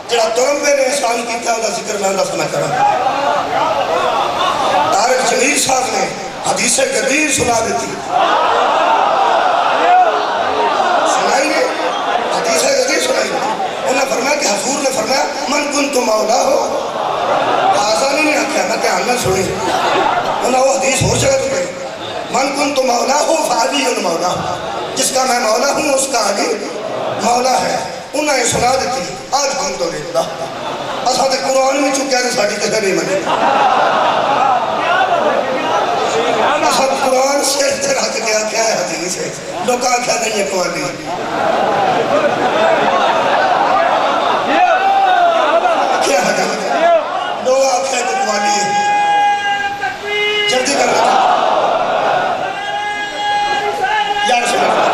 جڑا ترمبے نے احسان کیتا ہے ذکر میں اللہ سنا کرا. طارق جمیل صاحب نے حدیث غدیر سنا دیتی. سنائی نے حدیث غدیر سنائی. انہوں نے فرمایا کہ حضور نے فرمایا من کنت مولا ہو. آسانی نہیں آکھا میں کہ حالنا سنی. انہوں نے وہ حدیث ہو جگہ تو گئی. من کنت مولا ہو فعلی مولا. جس کا میں مولا ہوں اس کا علی مولا ہے. انہوں نے سنا دیتی. آج الحمدللہ اساں تے قرآن میں چکیا تے ساڈی کدھر نہیں منی. اساں قرآن سر تے رکھ کے آکھیا ہے حدیث ہے. لوگ آکھیا نہیں ہے قوالی. کیا حدیث لوگ آکھیا کہ قوالی ہے. جلدی کر رہا یا رسول اللہ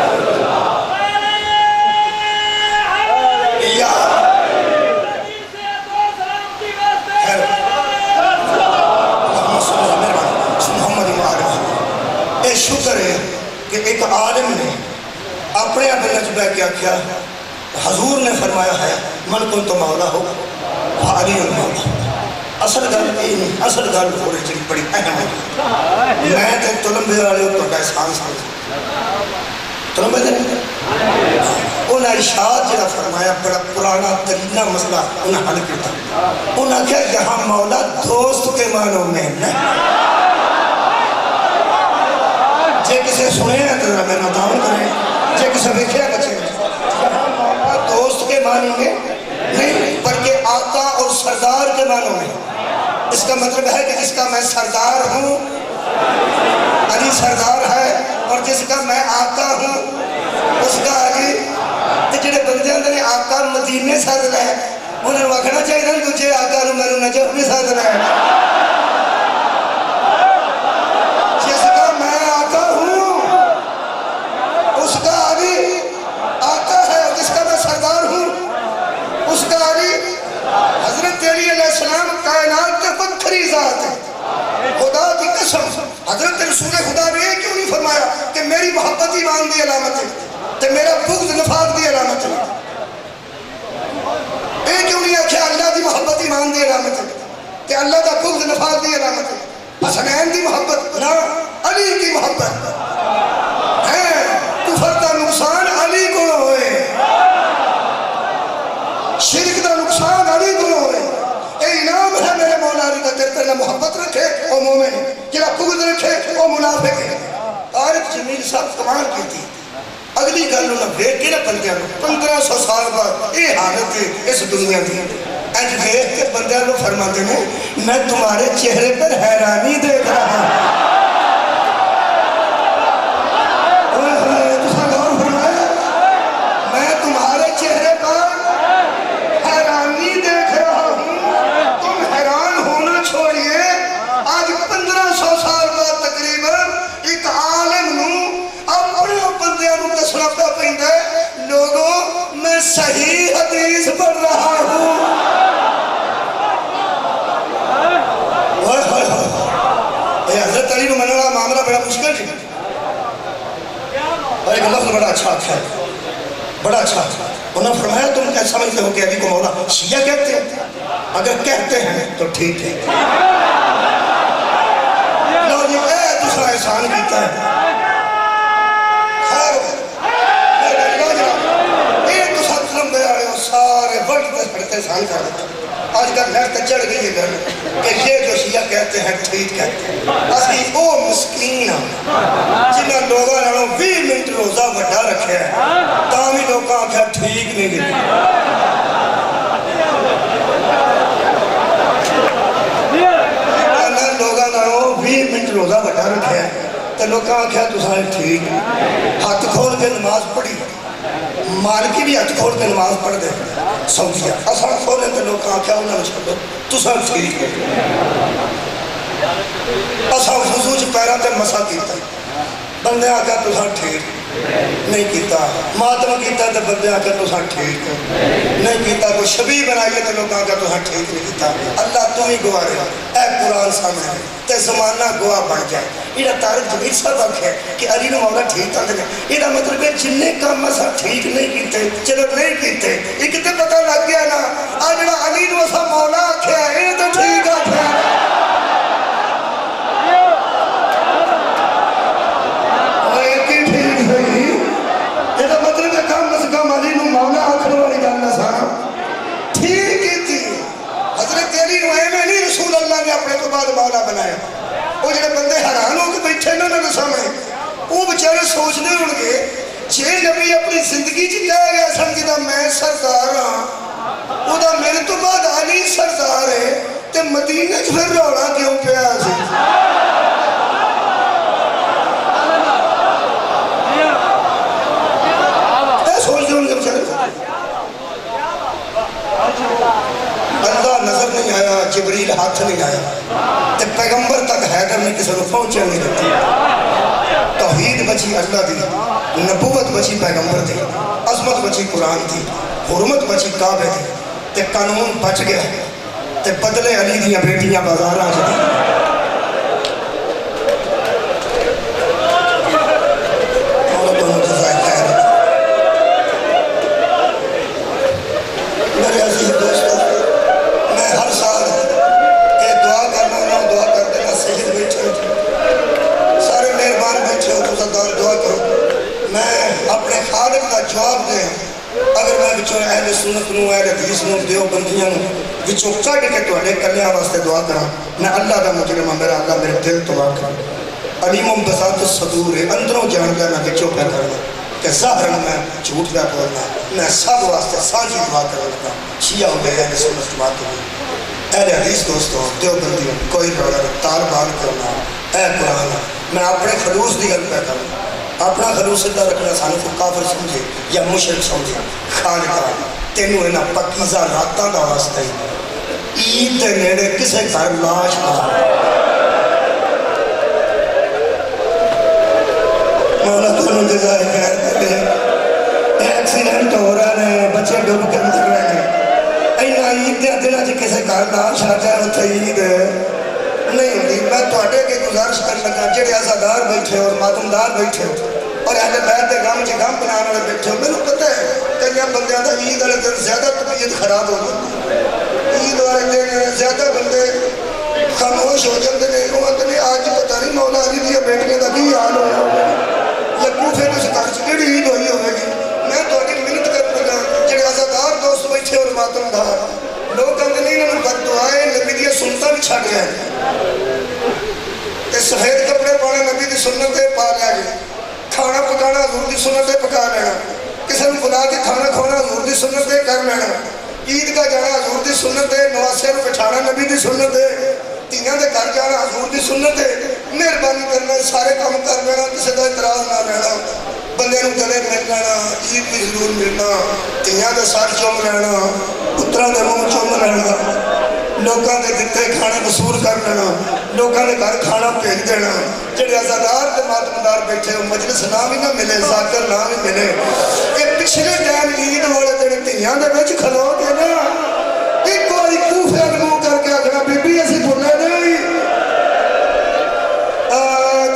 شکر ہے کہ ایک عالم نے اپنے دل وچ بیٹھ کے آکھیا حضور نے فرمایا ہے من کنت مولا ہو فعلی مولا. اصل گل یہ نہیں. اصل گل تھوڑی جی بڑی اہم ہے. میں تے تلمبے والے تو احسان سمجھ تلمبے دے انہاں ارشاد جڑا فرمایا بڑا پرانا ترینہ مسئلہ انہاں حل کیتا. انہاں کہا یہاں مولا دوست کے معنوں میں نہیں. جے کسے سنے ہیں تو میں نتاؤں کریں. جے کسے دیکھے ہیں بچے دوست کے معنی میں نہیں بلکہ آقا اور سردار کے معنوں میں. اس کا مطلب ہے کہ جس کا میں سردار ہوں علی سردار ہے اور جس کا میں آقا ہوں اس کا علی. جڑے بندے اندر آقا مدینے ساتھ رہے انہیں وکھنا چاہیے نا تجھے آقا نو میں نجف بھی ساتھ رہے. کائنات کے پتھری ذات ہے. خدا کی قسم حضرت رسول خدا نے یہ کیوں نہیں فرمایا کہ میری محبت ایمان دی علامت ہے تو میرا بغض نفاق دی علامت ہے. یہ کیوں نہیں آکھیا اللہ دی محبت ایمان دی علامت ہے کہ اللہ دا بغض نفاق دی علامت ہے. حسنین دی محبت نہ علی کی محبت ہے. کفر دا نقصان علی کو ہوئے. شرک دا نقصان علی کو ہوئے. اے انعام ہے میرے مولا علی کا تیرے پر محبت رکھے وہ مومن ہے. جڑا بغض رکھے وہ منافق ہے. طارق جمیل صاحب کمال کی تھی. اگلی گل انہوں نے دیکھ کے نہ بندیاں 1500 سال بعد یہ حالت ہے اس دنیا کی. اج دیکھ کے بندیاں کو فرماتے ہیں میں تمہارے چہرے پر حیرانی دیکھ رہا ہوں. صحیح حدیث پڑھ رہا ہوں. حضرت علی کو مننا معاملہ بڑا مشکل ہے. اور ایک لفظ بڑا اچھا ہے بڑا اچھا. انہوں نے فرمایا تم کیا سمجھتے ہو کہ علی کو مولا شیعہ کہتے ہیں؟ اگر کہتے ہیں تو ٹھیک ہے. لو جی اے دوسرا احسان کیتا ہے. سارے وقت میں پڑھتے احسان کر دیتا. آج کل لہر چڑھ گئی ہے گھر کہ یہ جو شیعہ کہتے ہیں ٹھیک کہتے ہیں. اسی وہ مسکین جنہاں لوگوں نے 20 منٹ روزہ بڑھا رکھے ہیں تاہمی لوگ آنکھا ٹھیک نہیں گئی. لوگوں نے 20 منٹ روزہ بڑھا رکھے ہیں تو لوگ آنکھا تو سارے ٹھیک. ہاتھ کھول کے نماز پڑھی. مالکی بھی ہاتھ کھول کے نماز پڑھ دے سمجھیا. اساں کھولیں تو لوگ آنکھا انہوں نے چھوڑو تو سارے ٹھیک ہے. اساں وضو چ پیروں تے مسا کیتا بندے آکھا تو سارے ٹھیک نہیں کیتا. ماتم کیتا تو بندے آکھا تو سارے ٹھیک نہیں کیتا. کوئی شبیہ بنائیے تو لوگ آکھا تو سارے ٹھیک نہیں کیتا. اللہ تو ہی گواہ رہا. اے قرآن سامنے تے زمانہ گواہ بن جائے. یہ طارق جمیل صاحب آکھے کہ علی نے مولا ٹھیک آتے ہیں. یہ مطلب ہے جنہیں کام مسا ٹھیک نہیں کیتے چلو نہیں کیتے. یہ کتے پتہ لگ گیا نا آج بعد مولا بنایا وہ جڑے بندے حیران ہو کے بیٹھے نا انہوں نے سامنے وہ بچارے سوچتے ہوں گے جے نبی اپنی زندگی چ کہہ گیا سمجھدا میں سردار ہاں وہ میرے تو بعد علی سردار ہے تے مدینے چ پھر رولا کیوں پیا سی سوچتے ہوں گے بچارے اللہ نظر نہیں آیا جبریل ہاتھ نہیں آیا تے پیغمبر تک حیدر نے کسی کو پہنچے نہیں دیتی توحید بچی اللہ دی نبوت بچی پیغمبر دی عظمت بچی قرآن دی حرمت بچی کعبے دی تے قانون بچ گیا تے بدلے علی دیاں بیٹیاں بازار آ جاتی میرے عزیز دوستو میں ہر سال یہ دعا کرنا ہوں دعا کر دینا سید بیٹھے سارے مہربان بیٹھے ہو تو دعا کرو میں اپنے خالق کا جواب دیں اگر میں بچوں اہل سنت نو اہل حدیث نو دیو بندیاں نو بچوں کٹ کے تواڈے کلیاں واسطے دعا کراں میں اللہ دا مجرم ہاں میرا اللہ میرے دل تو واقف علیم بذات الصدور اندروں جاندا میں بچوں پہ کرنا کہ ظاہر میں جھوٹ پہ بولنا میں سب واسطے سانجھی دعا کرنا لگا شیعہ ہو گئے اہل سنت جماعت ہو اہل حدیث دوستوں دیو بندیوں کوئی رولا تال بال کرنا اے قرآن میں اپنے خلوص دی گل پہ کرنا اپنا خلوص سدھا رکھنا سانو کو کافر سمجھے یا مشرک سمجھے خالقہ تینوں انہاں پکیزہ راتاں دا واسطہ ہی عید دے نیڑے کسے گھر لاش نہ مولا تانوں جزائے خیر دے ایکسیڈنٹ ہو رہا ہے بچے ڈوب کے مر رہے ہیں اینا عید دے دلاں چ کسے گھر لاش آ جائے اوتھے عید نہیں ہوتی میں تواڈے کے گزارش کر لگا جڑے عزادار بیٹھے اور ماتمدار بیٹھے اور اہل بیت دے غم چ غم بنانے والے بیٹھے ہو مینوں پتہ ہے کئی بندیاں دا عید والے دن زیادہ طبیعت خراب ہو جاتی عید والے دن زیادہ بندے خاموش ہو جاتے ہیں وہ آتے ہیں آج پتہ نہیں مولا علی دی بیٹیاں دا کی حال ہویا ہوگا یا کوفے دے گھر چ کیڑی عید ہوئی ہوے گی میں تواڈی محنت کر لگا جڑے عزادار دوست بیٹھے اور ماتمدار لوگ کہتے نہیں انہوں نے بد دعائیں نبی دی سنتاں بھی چھڈ گئے تے سفید کپڑے پانے نبی دی سنت تے پا لیا گیا کھانا پکانا حضور دی سنت تے پکا لینا کسی نے بلا کے کھانا کھانا حضور دی سنت تے کر لینا عید کا جانا حضور دی سنت تے نواسے نو بٹھانا نبی دی سنت تے تیاں دے گھر جانا حضور دی سنت تے مہربانی کرنا سارے کام کر لینا کسی دا اعتراض نہ لینا بندے نو گلے مل لینا عید بھی ضرور ملنا تیاں دے سر چوم لینا پتراں دے منہ چوم لینا لوگاں دے دتے کھانے وصول کر لینا لوگاں دے گھر کھانا بھیج دینا جڑے عزادار تے ماتمدار بیٹھے ہو مجلس نہ بھی نہ ملے ذاکر نہ بھی ملے یہ پچھلے ٹائم عید والے دن تیاں دے وچ کھلو کے نا ایک واری کوفے منہ کر کے آکھنا بی بی اسی بھولے نہیں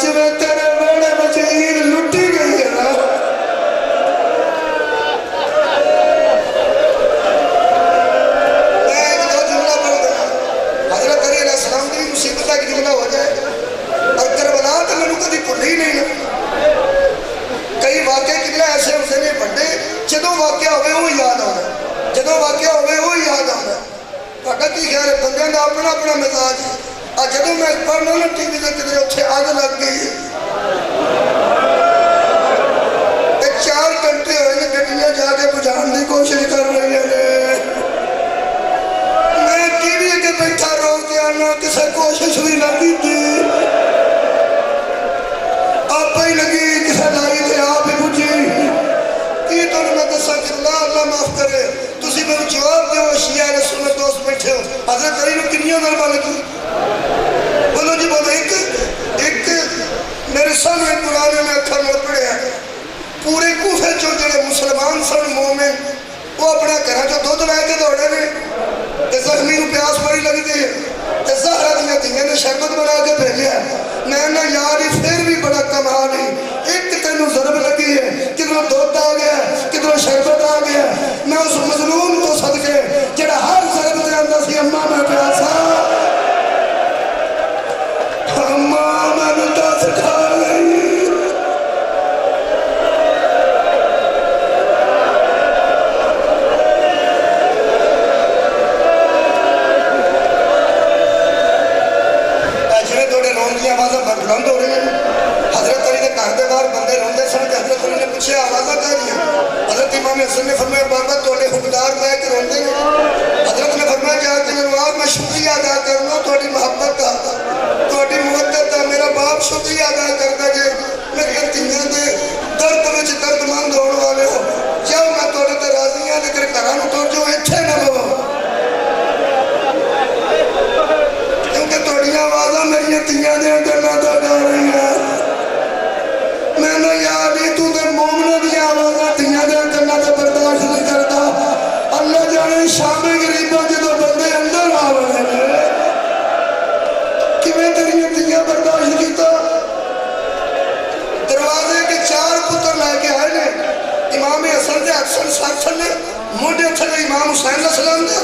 جویں تیرے ویڑے وچ عید لٹی گئی ہے نا ہو جائے اور کربلا تو میں کبھی بھول ہی نہیں کئی واقعے کتنے ایسے ہوتے ہیں بڑے جدوں واقعہ ہوئے وہ یاد آنا جدوں واقعہ ہوئے وہ یاد آنا پتا کی خیال ہے بندے کا اپنا اپنا مزاج ہے اور جدوں میں پڑھنا نا ٹی وی سے کتنے اتنے آگ لگ گئی ہے 4 گھنٹے ہوئے گڈیاں جا کے بجھان کی کوشش کر رہی ہیں میں ٹی وی کے بیٹھا رو کے آنا کسی کوشش بھی نہ کی تھی آپ ہی لگی کسی لائی تھے آپ ہی پوچھی کی تو میں دسا کہ اللہ معاف کرے تسی میرے جواب دے شیعہ علیہ سنت دوست بیٹھے ہو حضرت علی نے کنیاں ضربہ لگی بولو جی بولو ایک میرے سامنے قرآن میں اکھر مڑ پڑے ہیں پورے کوفے جو جڑے مسلمان سن مومن وہ اپنا گھر جو دودھ لے کے دوڑے نے کہ زخمی کو پیاس بڑی لگتی ہے کہ زہرہ دیا تیاں نے شربت بنا کے بھیجیا میں نہ یاری پھر بھی بڑا کمال ہے ایک تینوں ضرب لگی ہے کدھروں دودھ آ گیا کدھروں شربت آ گیا میں اس مظلوم کو صدقے جڑا ہر ضرب دے اندر سی اماں میں پیاسا تیاں دیا گلاں تو ڈر رہی ہے میں نہ یاد ہی تو تے مومنوں دی آوازاں تیاں دیا گلاں تو برداشت نہیں کرتا اللہ جانے شام غریباں جدوں بندے اندر آوے کیویں تیریاں تیاں برداشت کیتا دروازے کے 4 پتر لے کے آئے نے امام حسن دے اکثر سر تھلے موڈے تھلے امام حسین علیہ السلام دے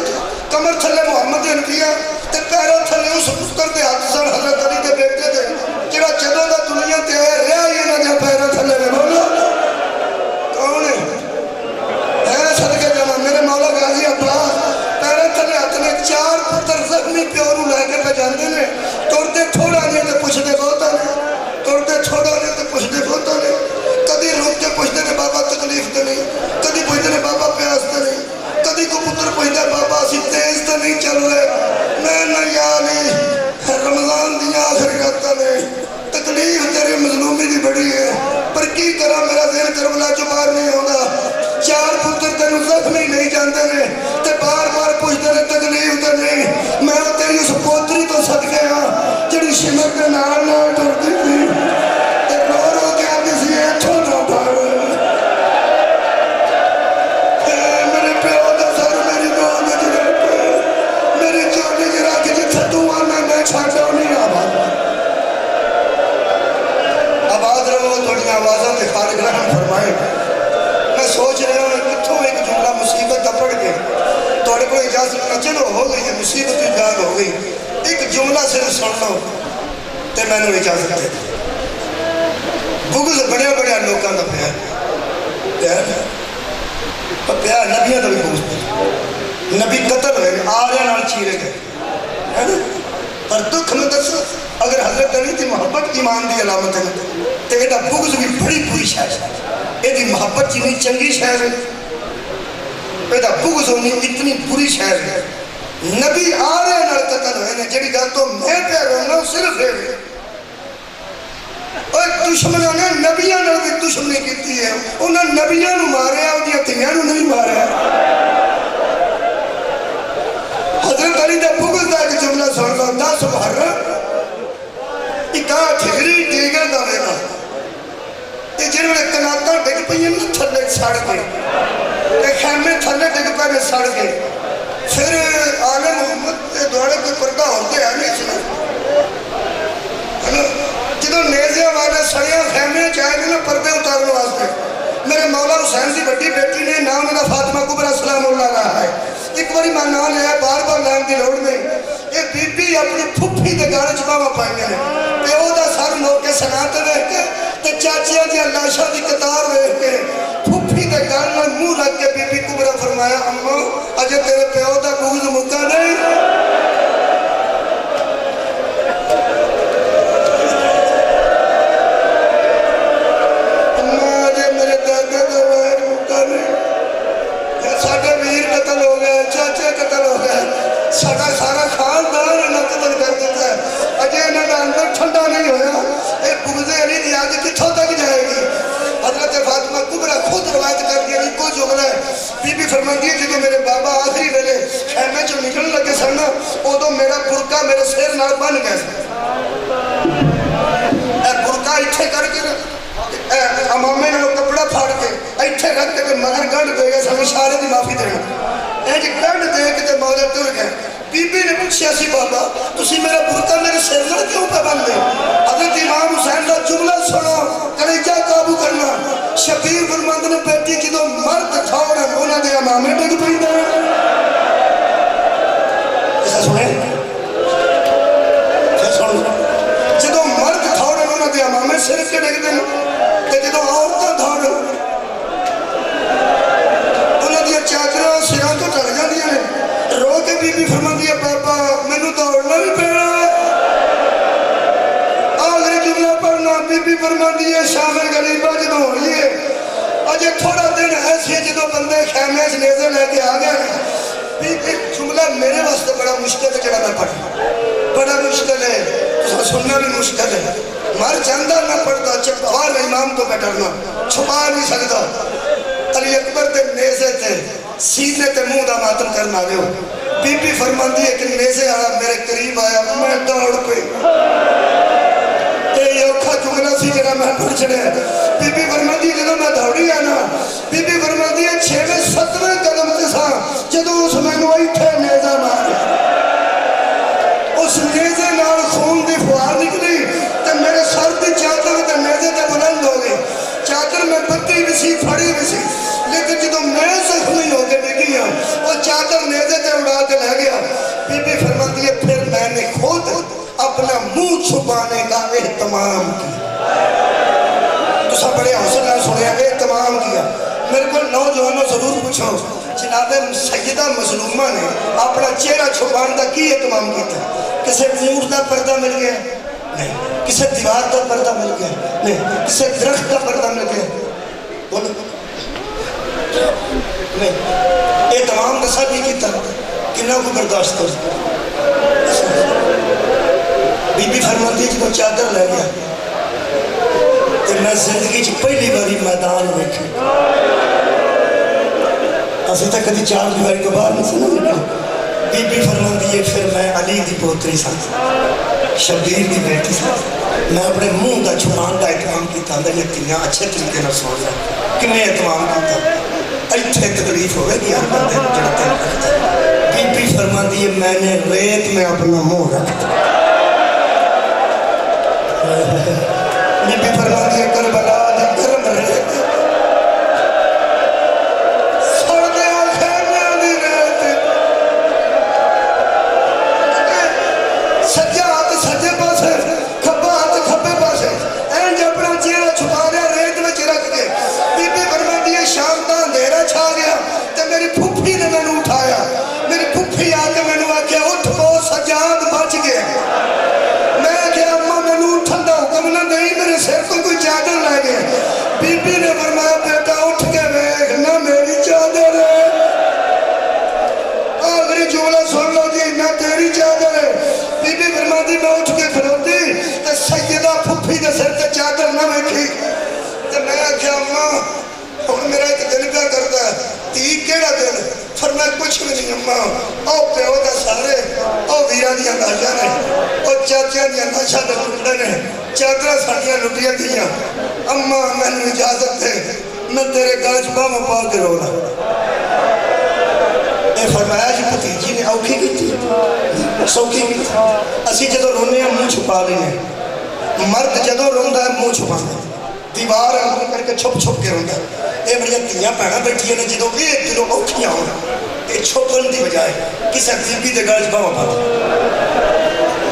کمر تھلے محمد انبیاء تے پیروں تھلے اس پتر دے ہاتھ سن حضرت علی دے بیٹے دے جڑا جدوں دا دنیا تے آیا رہا ہی انہاں دے پیروں تھلے نے بولو کون ہے صدقے جاواں میرے مولا غازی عباس پیروں تھلے ہاتھ نے 4 پتر زخمی پیو نوں لے کے بجاندے نے ٹرتے تھوڑا نہیں تے پوچھدے بہت نے ٹرتے تھوڑا نہیں تے پوچھدے بہت نے کدی روک کے پوچھدے نے بابا تکلیف تے نہیں کدی پوچھدے نے بابا پیاس تے نہیں کدی کو پتر پوچھدا بابا اسی تیز تے نہیں چل رہے میں نہ یاری رمضان دیاں آخری راتاں نے تکلیف تیری مظلومی دی بڑی ہے پر کی کرا میرا ذہن کربلا چوں باہر نہیں ہوندا 4 پتر تینوں زخمی نہیں جاندے نے تے بار بار پوچھدے نے تکلیف تے نہیں میں تیری اس پوتری تو صدقے ہاں جڑی شمر دے نال نال ٹردی تھی تے رو رو کے آندی سی ایتھوں نہ بھاگ میرے پیو دا سر میری گود وچ رکھ میری چولی چ رکھ جتھے تو آنا میں چھڈو نہیں آباد آباد رہو تھوڑی آوازاں تے خالق رحم فرمائے میں سوچ رہا ہوں کتھوں ایک جملہ مصیبت دا پڑھ کے تھوڑے کو اجازت نہ چلو ہو گئی ہے مصیبت ایجاد ہو گئی ایک جملہ صرف سن لو تے میں نے اجازت دے بغض بڑے بڑے لوگوں کا پیار پر پیار نبیوں کا بھی بغض نبی قتل ہوئے آریاں نال چیرے گئے پر دکھ میں دسو اگر حضرت علی دی محبت ایمان دی علامت ہے تے ایڈا بغض بھی بڑی بری شے ہے ایدی محبت جتنی چنگی شے ہے ایڈا بغض ہونی اتنی بری شے ہے نبی آریاں نال قتل ہوئے نے جڑی گل تو میں پہ رونا صرف ہے اور دشمنوں نے نبیوں نے بھی دشمنی کیتی ہے انہاں نبیوں نو ماریا اودیاں دھیاں نو نہیں ماریا حضرت علی دا بغض دا ایک جملہ سن لو 10 محرم اکا ٹھگری دیگر دا ویلا یہ جنہوں نے کناتاں ڈگ پئیں نہ تھلے سڑ گئے خیمے تھلے ڈگ پئے نے سڑ گئے پھر آل محمد کے دوڑے کوئی پردہ ہوتے ہیں نہیں سنا جدو نیزیاں والے سڑیاں خیمے چاہے نا پردے اتارنے واسطے میرے مولا حسین دی بڑی بیٹی نے نام میرا فاطمہ کبرا سلام اللہ رہا ہے ایک باری میں نام لیا بار بار لین دی لوڑ میں یہ بی بی اپنی پھپھی دے گانے چپاوا پائیں گے پیو دا سر موڑ کے سناتے دیکھ کے تے چاچیاں دی لاشاں دی قطار دیکھ کے پھپھی دے گانے منہ رکھ کے بی بی کبرا فرمایا اماں اجے تیرے پیو دا بغض مکا نہیں قتل ہو گئے چاچے قتل ہو گئے ساڑا سارا خاندان انہاں قتل کر دیتا ہے اجے انہاں دا اندر ٹھنڈا نہیں ہویا اے بغض علی دی آگ کتھوں تک جائے گی حضرت فاطمہ کبرا خود روایت کر دیا ایک جملہ ہے بی بی فرماندی ہے جدو میرے بابا آخری ویلے خیمے چوں نکلن لگے سن ادو میرا برقع میرے سر نال بن گیا اے برقع ایتھے کر کے امامے نے کپڑا پھاڑ کے ایتھے رکھ کے مگر گنڈ دے گئے سن اشارے دی معافی دینا اے جی گنڈ دے کے تے مولا ٹر گئے بی بی نے پوچھا سی بابا تسی میرا برقع میرے سر نال کیوں پہ بن گئے حضرت امام حسین کا جملہ سنو کلیجہ قابو کرنا شبیر فرماند نے بیٹی جدو مرد تھوڑ انہاں دے امامے ڈگ پیندا ایسا سنے جدو مرد تھوڑ انہاں دے امامے سر کے ڈگ دے تے جدو عورتاں دھوڑ انہاں دی چادراں سراں تو ٹل جاندیاں نے رو کے بی بی فرماندی ہے بابا مینوں دوڑنا بھی پینا آخری جملہ پڑھنا بی بی فرماندی ہے شام غریبہ جدو ہوئی ہے اجے تھوڑا دن ایسی ہے جدو بندے خیمے سے نیزے لے کے آ گئے ایک جملہ میرے واسطے بڑا مشکل ہے جڑا میں پڑھنا بڑا مشکل ہے سننا بھی مشکل ہے مر جاندہ نہ پڑھتا چپار امام تو بیٹھنا چھپا نہیں سکتا علی اکبر تے نیزے تے سینے تے منہ دا ماتم کرنا گئے بی بی فرماندی ہے کہ نیزے والا میرے قریب آیا میں دوڑ پئی یہ اوکھا چکنا سی جڑا میں پڑ چڑھیا بی بی فرماندی جدوں میں دوڑی آنا بی بی فرماندی ہے 6ویں 7ویں قدم تے سا جدوں اس مینوں ایتھے نیزا ماریا اس نیزے نال خون دی فوار نکلی تے میرے سر دی چادر تے نیزے تے بلند ہو گئی چادر میں پتی بھی سی پھڑی بھی سی لیکن جدوں میں زخمی ہو کے ڈگی ہوں وہ چادر نیزے تے اڑا کے لے گیا بی بی فرماتی ہے پھر میں نے خود اپنا منہ چھپانے کا اہتمام کیا تو سب بڑے حوصلہ سنیا اہتمام کیا میرے کو نوجوانوں ضرور پوچھو جناب سیدہ مظلومہ نے اپنا چہرہ چھپان کا کی اہتمام کیا کسے نور کا پردہ مل گیا نہیں کسے دیوار کا پردہ مل گیا نہیں کسے درخت کا پردہ مل گیا بولو نہیں یہ تمام دسا بھی کیتا کنہ کو برداشت کر بی بی فرماتی جب چادر لے گیا تو میں زندگی چ پہلی باری میدان بیٹھی اسے تک کدی چار دیواری کو باہر نہیں سنا نکلا بی بی فرماتی ہے پھر میں علی دی پوتری سا شبیر دی بیٹی سا میں اپنے منہ کا چھپان کا اہتمام کیتا میری تیاں اچھے طریقے نہ سو جائے کہ میں اہتمام کیتا ایتھے تکلیف ہوئے گی ہر بندے جڑتے رکھتا بی بی فرماتی ہے میں نے ریت میں اپنا منہ رکھتا بی بی فرماتی ہے کربلا دی گرم ریت میری پھوپھی نے میں نے اٹھایا میری پھوپھی آ کے میں نے آکھیا اٹھ کو سجاد بچ گیا میں کہ اماں میں نے اٹھن دا حکم نہ نہیں میرے سر کو کوئی چادر لے گیا بی بی نے فرمایا بیٹا اٹھ کے دیکھ نہ میری چادر ہے آخری جملہ سن لو جی نہ تیری چادر ہے بی بی فرماتی میں اٹھ کے کھڑوتی تے سیدہ پھوپھی دے سر تے چادر نہ ویکھی تے میں آکھیا اماں ہن میرا ایک دل پہ کرتا ہے تی کیڑا دل فرمایا کچھ بھی نہیں اماں او پیو دا سارے او ویران دیا ناشا نے او چاچیاں دیا ناشا دے ٹکڑے نے چادرہ ساڑیاں لٹیاں دیا اماں میں نے اجازت دے میں تیرے گاج باما پا کے رونا اے فرمایا جی پتیجی نے اوکھی کی تھی سوکھی کی تھی اسی جدو رونے ہیں منہ چھپا لینے مرد جدو روندہ ہے منہ چھپا دیوار اندر کر کے چھپ چھپ کے روندہ ہے اے بڑی تیاں پہنا بیٹھی ہیں جدو ایک دلو اوکھیاں ہونا اے چھوپن دی بجائے کسے بی بی دے گاج باما پا دیا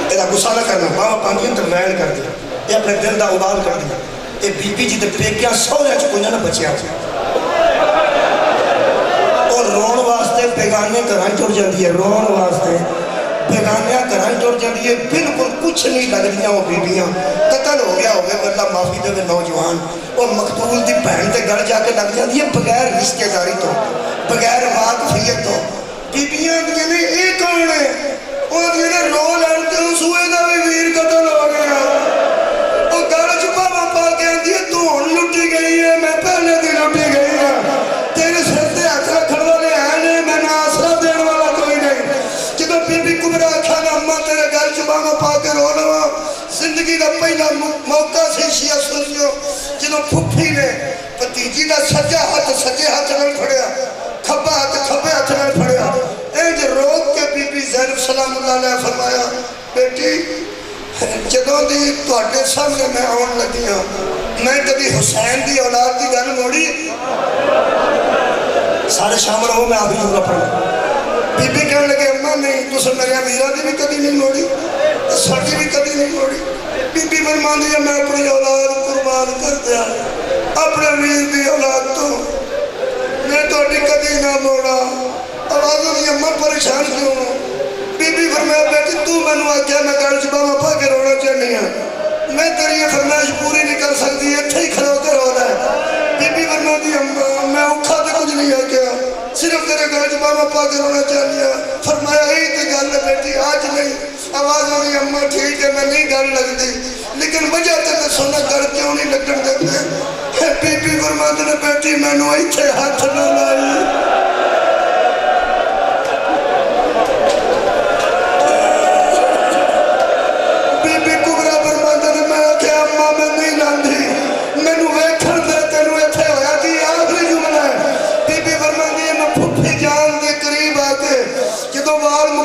اے دا گسا نہ کرنا باما پا دیا تو مین کر دیا اے اپنے دل دا عبال کر دیا اے بی بی جی دے پیکیاں سویا چکوئیں نہ بچیا اور رون واسطے بیگانے کران ٹوڑ جاندی ہے رون واسطے بیگانیاں کران ٹوڑ جاندی ہے بالکل کچھ نہیں لگ دیاں وہ بیبیاں قتل ہو گیا اللہ معافی دے نوجوان اور مقتول دی بہن تے گھر جا کے لگ جاندی ہے بغیر رشتہ داری تو بغیر واقفیت تو بیبیاں دیاں نے ایک کون ہے اور یہ نے رو لڑتے ہوں سوئے دا بھی ویر قتل ہو گیا اور گھر چھپا پا کے آندی ہے تو ہن لٹی گئی ہے میں پہلے دی لٹی گئی ہے تیرے سر تے ہاتھ رکھن والے ہیں نے میں نہ آسرا دین والا کوئی نہیں جدو بی بی کبرا کھانا اماں تیرے گھر چھپا پا کے رو لوا زندگی کا پہلا موقع سی شیعہ سنیو جنہوں پھوپھی نے بھتیجی دا سجا ہاتھ نال پھڑیا کھبا ہاتھ نال پھڑیا انج روک کے بی بی زینب سلام اللہ علیہ فرمایا بیٹی جدوں دی تواڈے سامنے میں آن لگی ہوں میں کبھی حسین دی اولاد دی گل موڑی سارے شامل ہو میں آبی جملہ پڑھوں بی بی کہنے لگے اماں نہیں تو سن میرے امیرہ دی بھی کبھی نہیں موڑی ساڑی بھی کبھی نہیں موڑی بی بی فرمان دیا میں اپنی اولاد قربان کر دیا اپنے امیر دی اولاد تو میں تو اڈی کبھی نہ موڑا آوازوں دی اماں پریشان کیوں بی بی فرمایا بیٹی تو میں نے آکیا میں گھر چھپا پا کے رونا چاہنی ہوں میں تیری یہ فرمائش پوری نہیں کر سکتی اتھے ہی کھڑو کے رو رہا ہے بی بی فرما دی اماں میں اکھا تے کچھ نہیں آکیا صرف تیرے گھر چھپا پا کے رونا چاہنی ہوں فرمایا ہی تے گل ہے بیٹی آج نہیں آواز ہوئی اماں ٹھیک ہے میں نہیں گل لگ دی لیکن وجہ تے سونا گل کیوں نہیں لگن دیتے بی بی فرما دی بیٹی میں نے ایتھے ہاتھ نہ لائی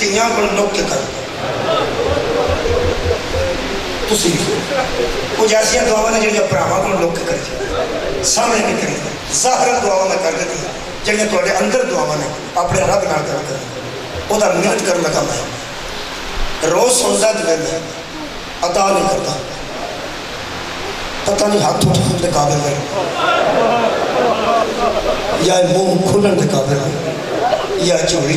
ਧੀਆਂ ਕੋਲ ਲੁਕ ਕੇ ਕਰ ਤੁਸੀਂ ਕੁਝ ਐਸੀਆਂ ਦੁਆਵਾਂ ਨੇ ਜਿਹੜੀਆਂ ਭਰਾਵਾਂ ਕੋਲ ਲੁਕ ਕੇ ਕਰੀ ਸਾਹਮਣੇ ਨਹੀਂ ਕਰੀ ਜ਼ਾਹਿਰ ਦੁਆਵਾਂ ਮੈਂ ਕਰ ਦਿੱਤੀ ਜਿਹੜੀਆਂ ਤੁਹਾਡੇ ਅੰਦਰ ਦੁਆਵਾਂ ਨੇ ਆਪਣੇ ਰੱਬ ਨਾਲ ਕਰ ਉਹਦਾ ਮਿਹਨਤ ਕਰਨ ਲੱਗਾ ਮੈਂ ਰੋਜ਼ ਸੁਣਦਾ ਤੇ ਅਤਾ ਨਹੀਂ ਕਰਦਾ ਪਤਾ ਨਹੀਂ ਹੱਥ ਉੱਠਣ ਦੇ ਕਾਬਿਲ ਹੈ ਜਾਂ ਮੂੰਹ ਖੁੱਲਣ ਦੇ ਕਾਬਿਲ ਹੈ ਜਾਂ ਝੋਲੀ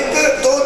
1 2